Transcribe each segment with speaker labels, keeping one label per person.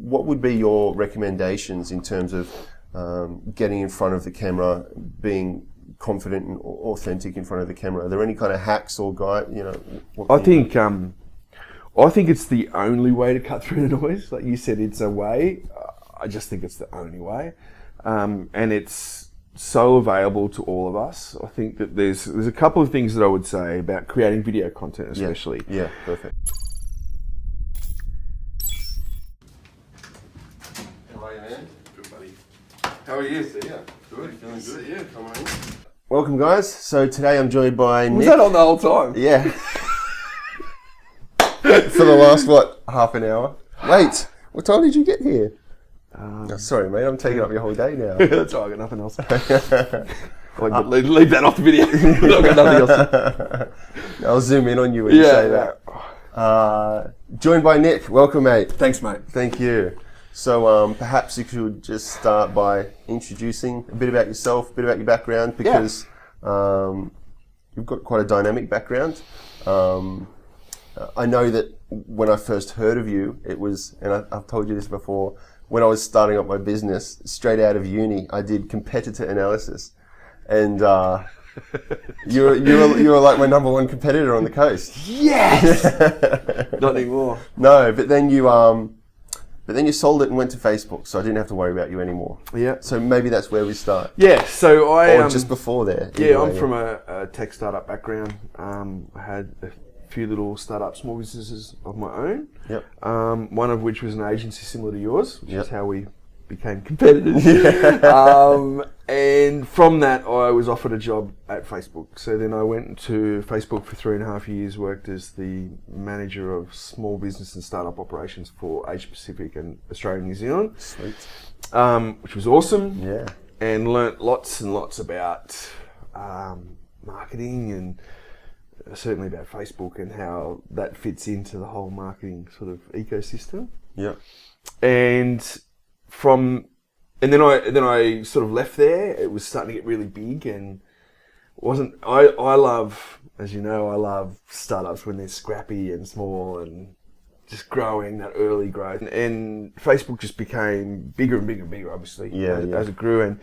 Speaker 1: what would be your recommendations in terms of getting in front of the camera, being confident and authentic in front of the camera? Are there any kind of hacks or guide?
Speaker 2: I think it's the only way to cut through the noise. Like you said, it's a way. I just think it's the only way, and it's so available to all of us. I think that there's a couple of things that I would say about creating video content, especially.
Speaker 1: Yeah, perfect. How are you, man?
Speaker 2: Good, buddy. How are you?
Speaker 1: See ya. Good, feeling good.
Speaker 2: See you.
Speaker 1: Come on in. Welcome, guys. So today I'm joined by Nick.
Speaker 2: Was that on the whole time?
Speaker 1: Yeah. For the last, half an hour? Wait, what time did you get here? Sorry, mate, I'm taking up your whole day now.
Speaker 2: That's all right, I got nothing else. Leave that off the video. I've got nothing else.
Speaker 1: I'll zoom in on you when you say that. Joined by Nick. Welcome, mate.
Speaker 2: Thanks, mate.
Speaker 1: Thank you. So perhaps you could just start by introducing a bit about yourself, a bit about your background, because you've got quite a dynamic background. I know that when I first heard of you, it was, and I've told you this before, when I was starting up my business, straight out of uni, I did competitor analysis. And you were like my number one competitor on the coast.
Speaker 2: Yes! Not anymore.
Speaker 1: No, but then you sold it and went to Facebook, so I didn't have to worry about you anymore.
Speaker 2: Yeah.
Speaker 1: So maybe that's where we start.
Speaker 2: Yeah, so
Speaker 1: Or just before there.
Speaker 2: Yeah, I'm from a tech startup background. I had a few little startup small businesses of my own.
Speaker 1: Yep.
Speaker 2: One of which was an agency similar to yours, which is how we became competitors. And from that, I was offered a job at Facebook. So then I went to Facebook for 3.5 years, worked as the manager of small business and startup operations for Asia Pacific and Australia and New Zealand.
Speaker 1: Sweet.
Speaker 2: Which was awesome.
Speaker 1: Yeah.
Speaker 2: And learnt lots and lots about marketing and certainly about Facebook and how that fits into the whole marketing sort of ecosystem.
Speaker 1: Yeah.
Speaker 2: And then I sort of left there. It was starting to get really big, and I love, as you know, I love startups when they're scrappy and small and just growing, that early growth. And Facebook just became bigger and bigger and bigger, obviously, as it grew. And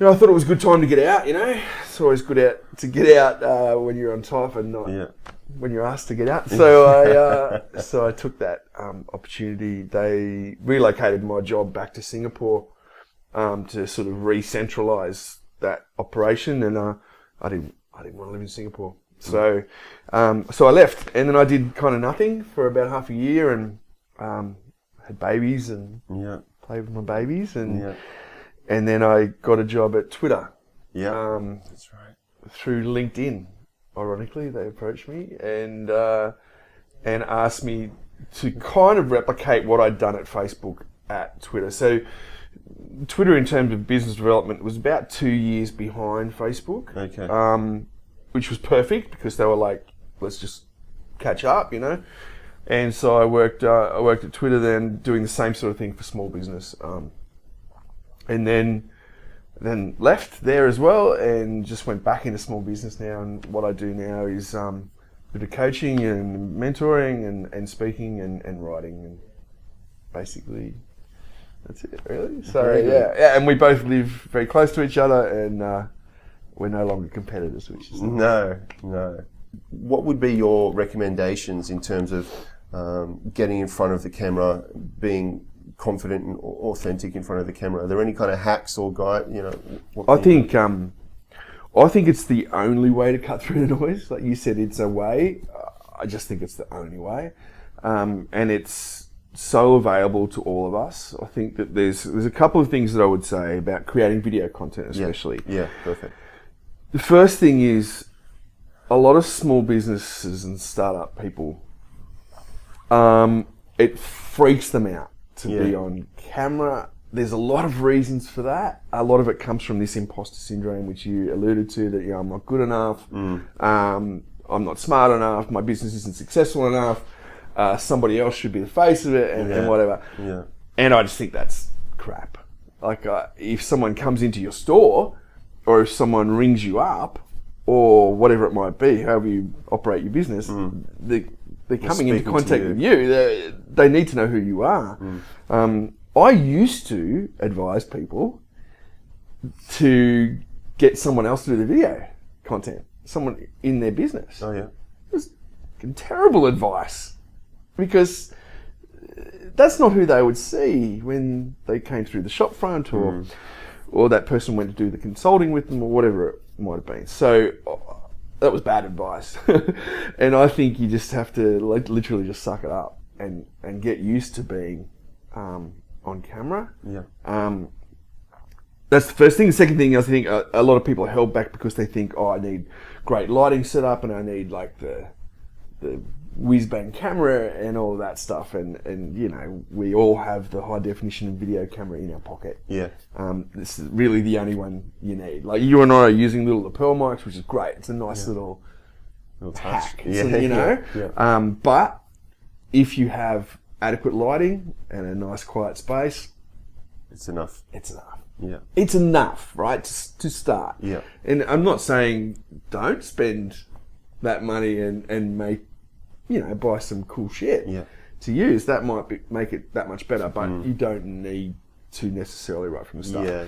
Speaker 2: I thought it was a good time to get out. It's always good to get out when you're on top and not when you're asked to get out. So I took that opportunity. They relocated my job back to Singapore to sort of re-centralise that operation, and I didn't want to live in Singapore. So I left, and then I did kind of nothing for about half a year, and had babies and played with my babies, and then I got a job at Twitter.
Speaker 1: Yeah, that's right.
Speaker 2: Through LinkedIn. Ironically, they approached me and asked me to kind of replicate what I'd done at Facebook at Twitter. So Twitter, in terms of business development, was about 2 years behind Facebook.
Speaker 1: Okay.
Speaker 2: Which was perfect because they were like, let's just catch up, And so I worked at Twitter then, doing the same sort of thing for small business. And then left there as well, and just went back into small business now. And what I do now is a bit of coaching and mentoring and speaking and writing, and basically that's it, really. So yeah, and we both live very close to each other, and we're no longer competitors, which is
Speaker 1: no. What would be your recommendations in terms of getting in front of the camera, being confident and authentic in front of the camera? Are there any kind of hacks or guide?
Speaker 2: I think it's the only way to cut through the noise. Like you said, it's a way. I just think it's the only way, and it's so available to all of us. I think that there's a couple of things that I would say about creating video content, especially.
Speaker 1: Yeah, perfect.
Speaker 2: The first thing is a lot of small businesses and startup people. It freaks them out to be on camera. There's a lot of reasons for that. A lot of it comes from this imposter syndrome, which you alluded to, that I'm not good enough, I'm not smart enough, my business isn't successful enough, somebody else should be the face of it, and whatever. Yeah. And I just think that's crap. Like if someone comes into your store, or if someone rings you up, or whatever it might be, however you operate your business, they're coming into
Speaker 1: speaking to
Speaker 2: contact
Speaker 1: you.
Speaker 2: with you. They need to know who you are. I used to advise people to get someone else to do the video content, someone in their business.
Speaker 1: Oh yeah.
Speaker 2: It was terrible advice, because that's not who they would see when they came through the shop front, or that person went to do the consulting with them, or whatever it might have been. So that was bad advice. And I think you just have to literally just suck it up and get used to being on camera.
Speaker 1: Yeah.
Speaker 2: That's the first thing. The second thing, I think a lot of people are held back because they think, oh, I need great lighting set up, and I need like the whiz-bang camera and all of that stuff. And you know, we all have the high definition video camera in our pocket.
Speaker 1: Yeah.
Speaker 2: This is really the only one you need. Like, you and I are using little lapel mics, which is great. It's a nice little
Speaker 1: touch.
Speaker 2: hack,
Speaker 1: Yeah.
Speaker 2: you know.
Speaker 1: Yeah.
Speaker 2: But if you have adequate lighting and a nice quiet space,
Speaker 1: It's enough.
Speaker 2: it's enough.
Speaker 1: Yeah.
Speaker 2: It's enough, right, to start.
Speaker 1: Yeah.
Speaker 2: And I'm not saying don't spend that money and make, you know, buy some cool shit
Speaker 1: Yeah.
Speaker 2: to use. That might make it that much better, but you don't need to necessarily right from the start.
Speaker 1: Yeah.